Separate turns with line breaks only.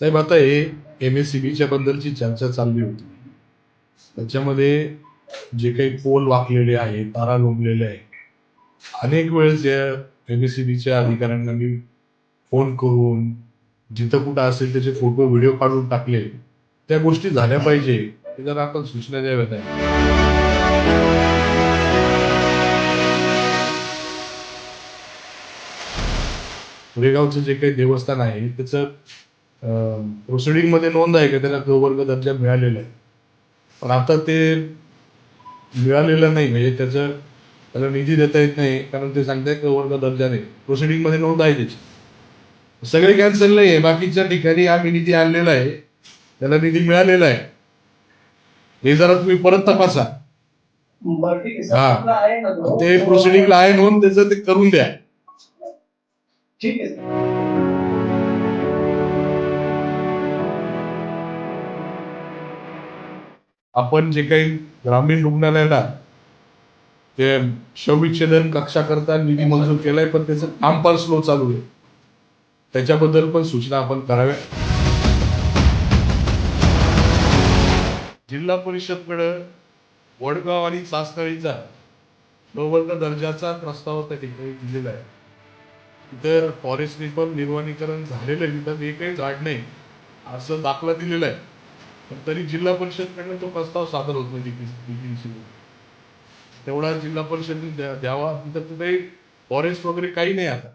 साहेब, आता हे MSCBच्या बद्दलची चर्चा चालली होती. त्याच्यामध्ये जे काही पोल वाकलेले आहेत, तारा लोंबलेल्या आहेत. अनेक वेळेस या MSCBच्या अधिकाऱ्यांना मी फोन करून जिथं कुठं असेल त्याचे फोटो व्हिडिओ काढून टाकले. त्या गोष्टी झाल्या पाहिजे. हे जर आपण सूचना द्याव्यात आहे. कोरेगावचं जे काही देवस्थान आहे त्याचं प्रोसिडिंग मध्ये नोंद आहे का त्याला क वर्ग दर्जा मिळालेला आहे. पण आता ते मिळालेलं नाही, म्हणजे त्याला निधी देता येत नाही, कारण ते सांगताय क वर्ग दर्जा नाही. प्रोसिडिंग मध्ये नोंद आहे त्याची. सगळे कॅन्सल नाही आहे. बाकीच्या ठिकाणी आम्ही निधी आणलेला आहे, त्याला निधी मिळालेला आहे. हे जरा तुम्ही परत तपासा. हा, ते प्रोसिडिंगला आहे नोंद, त्याचं ते करून द्या. ठीक आहे. आपण जे काही ग्रामीण रुग्णालयाला ते शवविच्छेदन कक्षा करता निधी मंजूर केलाय, पण त्याचं काम पण स्लो चालू आहे. त्याच्याबद्दल पण सूचना आपण कराव्या. जिल्हा परिषदकडे वडगाव आणि सासनळीचा वर्ग दर्जाचा प्रस्ताव त्या ठिकाणी दिलेला आहे. तिथं फॉरेस्ट रिफॉर्म निर्वनीकरण झालेलं आहे, तिथं एकही झाड नाही असं दाखला दिलेला आहे. पण तरी जिल्हा परिषदकडनं तो प्रस्ताव सादर होत नाही. तेवढा जिल्हा परिषदेने द्यावा. तिथं काही फॉरेस्ट वगैरे काही नाही आता.